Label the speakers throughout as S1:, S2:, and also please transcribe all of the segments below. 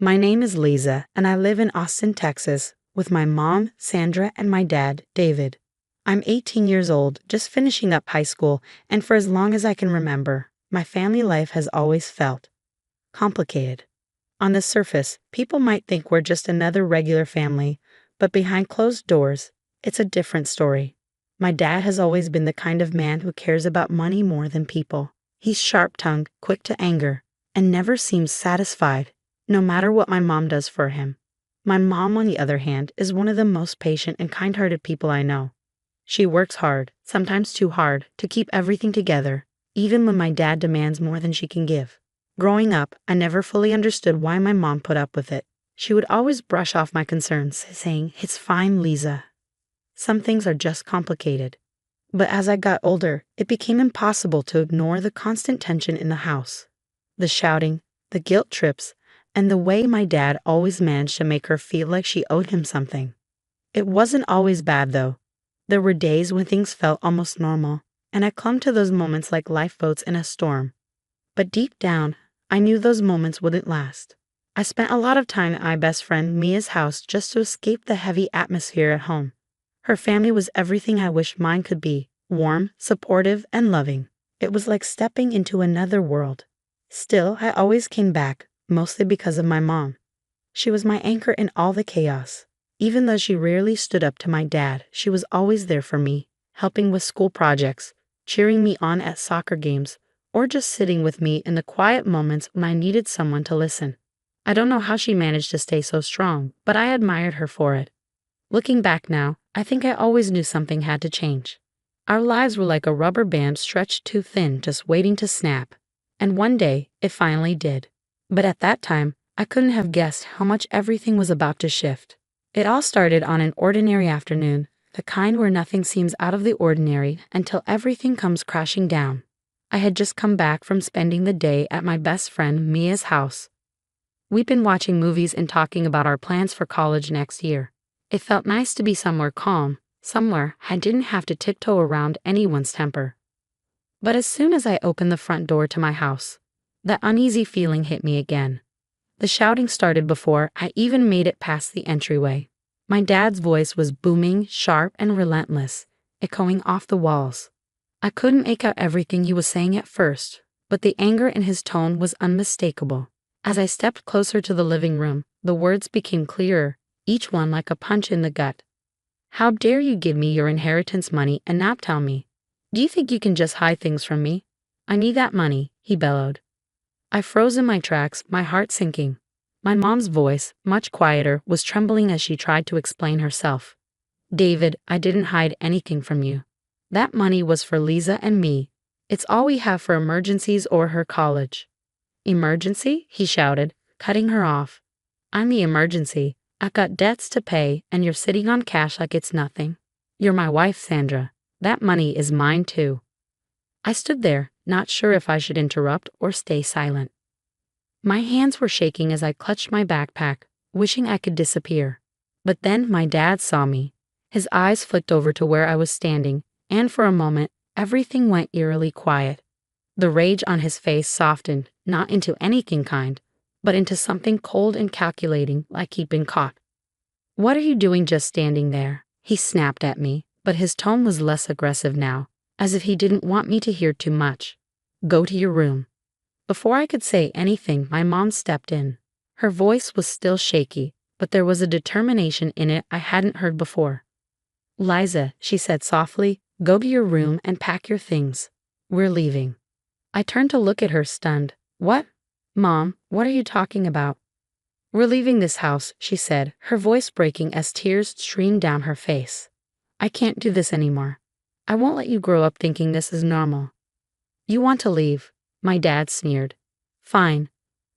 S1: My name is Lisa, and I live in Austin, Texas, with my mom, Sandra, and my dad, David. I'm 18 years old, just finishing up high school, and for as long as I can remember, my family life has always felt complicated. On the surface, people might think we're just another regular family, but behind closed doors, it's a different story. My dad has always been the kind of man who cares about money more than people. He's sharp-tongued, quick to anger, and never seems satisfied, no matter what my mom does for him. My mom, on the other hand, is one of the most patient and kind-hearted people I know. She works hard, sometimes too hard, to keep everything together, even when my dad demands more than she can give. Growing up, I never fully understood why my mom put up with it. She would always brush off my concerns, saying, "It's fine, Lisa. Some things are just complicated." But as I got older, it became impossible to ignore the constant tension in the house. The shouting, the guilt trips, and the way my dad always managed to make her feel like she owed him something. It wasn't always bad, though. There were days when things felt almost normal, and I clung to those moments like lifeboats in a storm. But deep down, I knew those moments wouldn't last. I spent a lot of time at my best friend Mia's house just to escape the heavy atmosphere at home. Her family was everything I wished mine could be: warm, supportive, and loving. It was like stepping into another world. Still, I always came back, mostly because of my mom. She was my anchor in all the chaos. Even though she rarely stood up to my dad, she was always there for me, helping with school projects, cheering me on at soccer games, or just sitting with me in the quiet moments when I needed someone to listen. I don't know how she managed to stay so strong, but I admired her for it. Looking back now, I think I always knew something had to change. Our lives were like a rubber band stretched too thin, just waiting to snap. And one day, it finally did. But at that time, I couldn't have guessed how much everything was about to shift. It all started on an ordinary afternoon, the kind where nothing seems out of the ordinary until everything comes crashing down. I had just come back from spending the day at my best friend Mia's house. We'd been watching movies and talking about our plans for college next year. It felt nice to be somewhere calm, somewhere I didn't have to tiptoe around anyone's temper. But as soon as I opened the front door to my house, that uneasy feeling hit me again. The shouting started before I even made it past the entryway. My dad's voice was booming, sharp, and relentless, echoing off the walls. I couldn't make out everything he was saying at first, but the anger in his tone was unmistakable. As I stepped closer to the living room, the words became clearer, each one like a punch in the gut. "How dare you give me your inheritance money and not tell me? Do you think you can just hide things from me? I need that money," he bellowed. I froze in my tracks, my heart sinking. My mom's voice, much quieter, was trembling as she tried to explain herself. "David, I didn't hide anything from you. That money was for Lisa and me. It's all we have for emergencies or her college." "Emergency?" he shouted, cutting her off. "I'm the emergency. I've got debts to pay, and you're sitting on cash like it's nothing. You're my wife, Sandra. That money is mine too." I stood there, not sure if I should interrupt or stay silent. My hands were shaking as I clutched my backpack, wishing I could disappear. But then my dad saw me. His eyes flicked over to where I was standing, and for a moment, everything went eerily quiet. The rage on his face softened, not into anything kind, but into something cold and calculating, like he'd been caught. "What are you doing just standing there?" he snapped at me, but his tone was less aggressive now, as if he didn't want me to hear too much. "Go to your room." Before I could say anything, my mom stepped in. Her voice was still shaky, but there was a determination in it I hadn't heard before. "Liza," she said softly, "go to your room and pack your things. We're leaving." I turned to look at her, stunned. "What? Mom, what are you talking about?" "We're leaving this house," she said, her voice breaking as tears streamed down her face. "I can't do this anymore. I won't let you grow up thinking this is normal." "You want to leave?" my dad sneered. "Fine.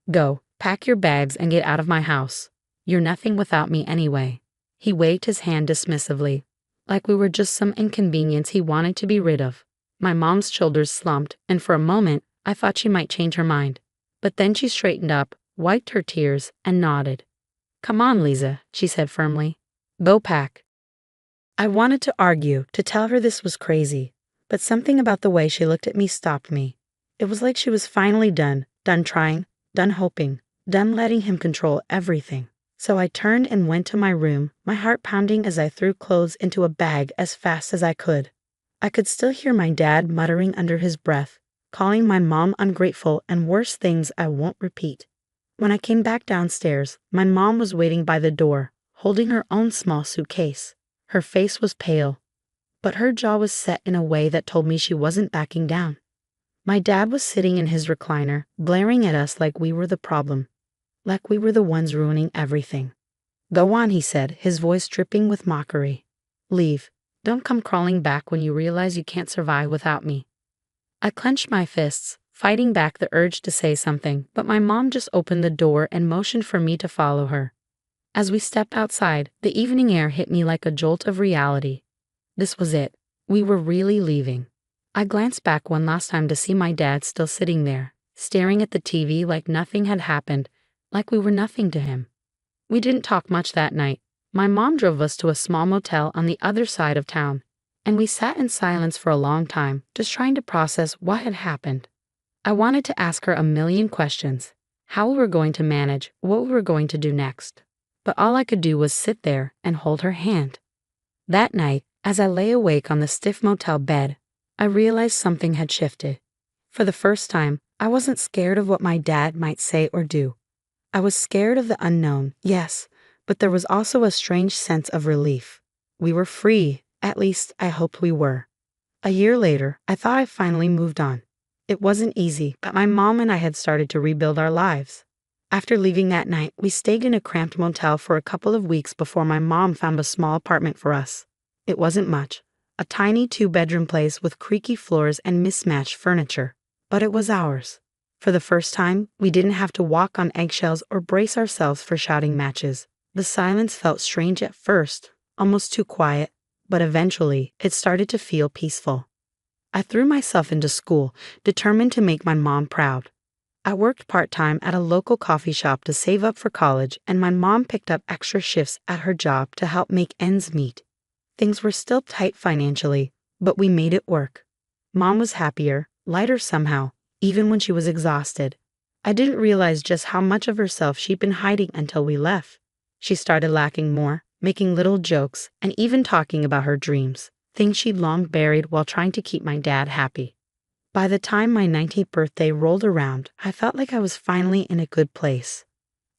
S1: Go, pack your bags and get out of my house. You're nothing without me anyway." He waved his hand dismissively, like we were just some inconvenience he wanted to be rid of. My mom's shoulders slumped, and for a moment, I thought she might change her mind. But then she straightened up, wiped her tears, and nodded. "Come on, Lisa," she said firmly. "Go pack." I wanted to argue, to tell her this was crazy, but something about the way she looked at me stopped me. It was like she was finally done trying, done hoping, done letting him control everything. So I turned and went to my room, my heart pounding as I threw clothes into a bag as fast as I could. I could still hear my dad muttering under his breath, calling my mom ungrateful and worse things I won't repeat. When I came back downstairs, my mom was waiting by the door, holding her own small suitcase. Her face was pale, but her jaw was set in a way that told me she wasn't backing down. My dad was sitting in his recliner, glaring at us like we were the problem, like we were the ones ruining everything. "Go on," he said, his voice dripping with mockery. "Leave. Don't come crawling back when you realize you can't survive without me." I clenched my fists, fighting back the urge to say something, but my mom just opened the door and motioned for me to follow her. As we stepped outside, the evening air hit me like a jolt of reality. This was it. We were really leaving. I glanced back one last time to see my dad still sitting there, staring at the TV like nothing had happened, like we were nothing to him. We didn't talk much that night. My mom drove us to a small motel on the other side of town, and we sat in silence for a long time, just trying to process what had happened. I wanted to ask her a million questions, how we were going to manage, what we were going to do next. But all I could do was sit there and hold her hand. That night, as I lay awake on the stiff motel bed, I realized something had shifted. For the first time, I wasn't scared of what my dad might say or do. I was scared of the unknown, yes, but there was also a strange sense of relief. We were free, at least I hoped we were. A year later, I thought I finally moved on. It wasn't easy, but my mom and I had started to rebuild our lives. After leaving that night, we stayed in a cramped motel for a couple of weeks before my mom found a small apartment for us. It wasn't much, a tiny 2-bedroom place with creaky floors and mismatched furniture, but it was ours. For the first time, we didn't have to walk on eggshells or brace ourselves for shouting matches. The silence felt strange at first, almost too quiet, but eventually, it started to feel peaceful. I threw myself into school, determined to make my mom proud. I worked part-time at a local coffee shop to save up for college, and my mom picked up extra shifts at her job to help make ends meet. Things were still tight financially, but we made it work. Mom was happier, lighter somehow, even when she was exhausted. I didn't realize just how much of herself she'd been hiding until we left. She started laughing more, making little jokes, and even talking about her dreams, things she'd long buried while trying to keep my dad happy. By the time my 19th birthday rolled around, I felt like I was finally in a good place.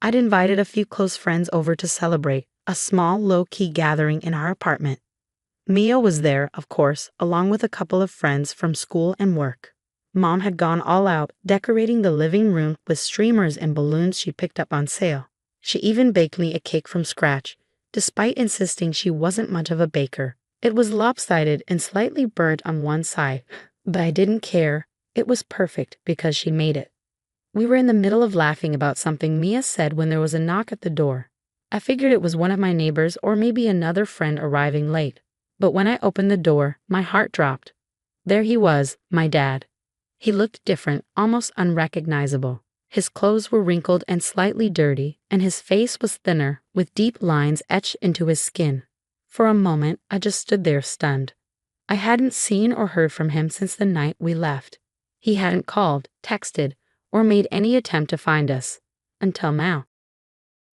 S1: I'd invited a few close friends over to celebrate, a small, low-key gathering in our apartment. Mia was there, of course, along with a couple of friends from school and work. Mom had gone all out, decorating the living room with streamers and balloons she picked up on sale. She even baked me a cake from scratch, despite insisting she wasn't much of a baker. It was lopsided and slightly burnt on one side, but I didn't care. It was perfect because she made it. We were in the middle of laughing about something Mia said when there was a knock at the door. I figured it was one of my neighbors or maybe another friend arriving late. But when I opened the door, my heart dropped. There he was, my dad. He looked different, almost unrecognizable. His clothes were wrinkled and slightly dirty, and his face was thinner, with deep lines etched into his skin. For a moment, I just stood there stunned. I hadn't seen or heard from him since the night we left. He hadn't called, texted, or made any attempt to find us. Until now.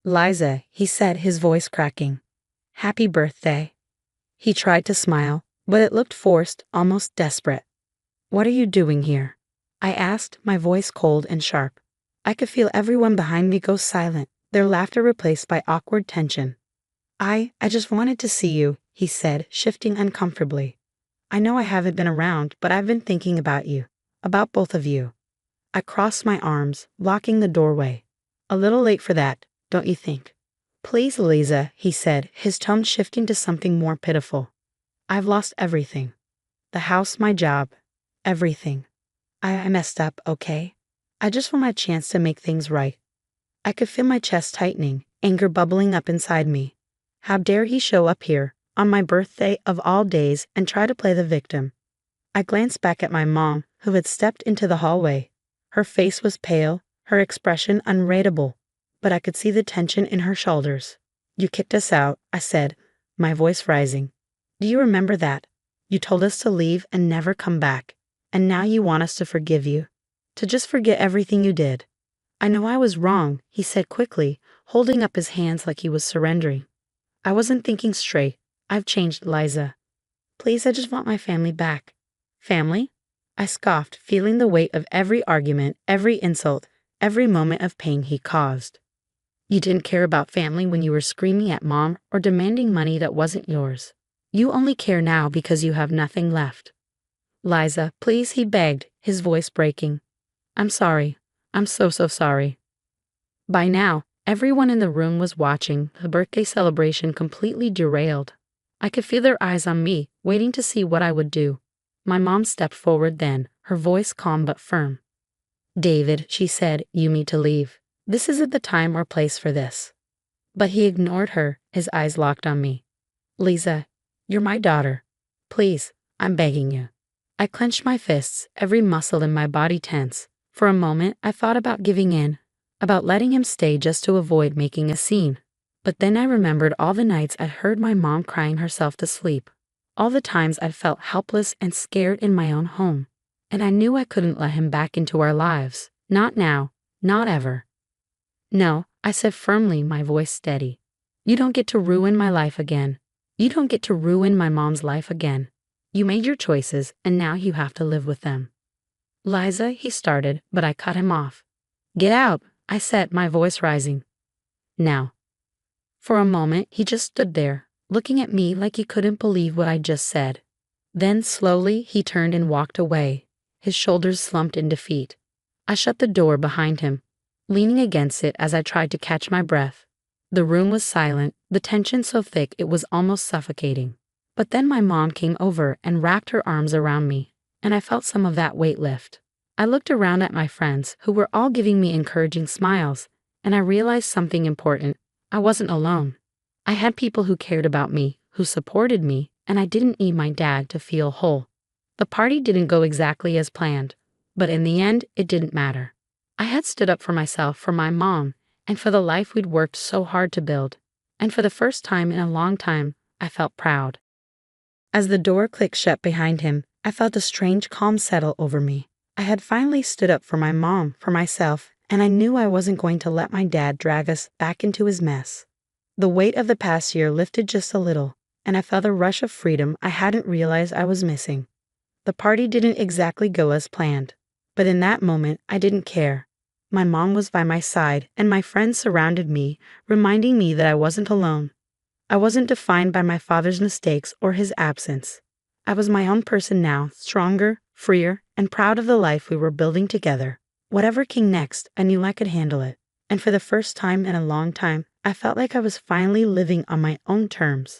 S1: "Liza," he said, his voice cracking. "Happy birthday." He tried to smile, but it looked forced, almost desperate. "What are you doing here?" I asked, my voice cold and sharp. I could feel everyone behind me go silent, their laughter replaced by awkward tension. I just wanted to see you," he said, shifting uncomfortably. "I know I haven't been around, but I've been thinking about you. About both of you." I crossed my arms, blocking the doorway. "A little late for that, don't you think?" "Please, Liza," he said, his tone shifting to something more pitiful. "I've lost everything. The house, my job, everything. I messed up, okay? I just want my chance to make things right." I could feel my chest tightening, anger bubbling up inside me. How dare he show up here, on my birthday of all days, and try to play the victim? I glanced back at my mom, who had stepped into the hallway. Her face was pale, her expression unreadable, but I could see the tension in her shoulders. "You kicked us out," I said, my voice rising. "Do you remember that? You told us to leave and never come back, and now you want us to forgive you, to just forget everything you did." I know I was wrong, he said quickly, holding up his hands like he was surrendering. I wasn't thinking straight. I've changed, Liza. Please, I just want my family back. Family? I scoffed, feeling the weight of every argument, every insult, every moment of pain he caused. You didn't care about family when you were screaming at Mom or demanding money that wasn't yours. You only care now because you have nothing left. Liza, please, he begged, his voice breaking. I'm sorry. I'm so sorry. By now, everyone in the room was watching, the birthday celebration completely derailed. I could feel their eyes on me, waiting to see what I would do. My mom stepped forward then, her voice calm but firm. David, she said, you need to leave. This isn't the time or place for this. But he ignored her, his eyes locked on me. Liza, you're my daughter. Please, I'm begging you. I clenched my fists, every muscle in my body tense. For a moment, I thought about giving in, about letting him stay just to avoid making a scene. But then I remembered all the nights I'd heard my mom crying herself to sleep, all the times I'd felt helpless and scared in my own home. And I knew I couldn't let him back into our lives. Not now, not ever. No, I said firmly, my voice steady. You don't get to ruin my life again. You don't get to ruin my mom's life again. You made your choices, and now you have to live with them. Liza, he started, but I cut him off. Get out, I said, my voice rising. Now. For a moment, he just stood there, looking at me like he couldn't believe what I just said. Then, slowly, he turned and walked away, his shoulders slumped in defeat. I shut the door behind him, leaning against it as I tried to catch my breath. The room was silent, the tension so thick it was almost suffocating. But then my mom came over and wrapped her arms around me, and I felt some of that weight lift. I looked around at my friends, who were all giving me encouraging smiles, and I realized something important. I wasn't alone. I had people who cared about me, who supported me, and I didn't need my dad to feel whole. The party didn't go exactly as planned, but in the end, it didn't matter. I had stood up for myself, for my mom, and for the life we'd worked so hard to build. And for the first time in a long time, I felt proud. As the door clicked shut behind him, I felt a strange calm settle over me. I had finally stood up for my mom, for myself, and I knew I wasn't going to let my dad drag us back into his mess. The weight of the past year lifted just a little, and I felt a rush of freedom I hadn't realized I was missing. The party didn't exactly go as planned, but in that moment, I didn't care. My mom was by my side, and my friends surrounded me, reminding me that I wasn't alone. I wasn't defined by my father's mistakes or his absence. I was my own person now, stronger, freer, and proud of the life we were building together. Whatever came next, I knew I could handle it. And for the first time in a long time, I felt like I was finally living on my own terms.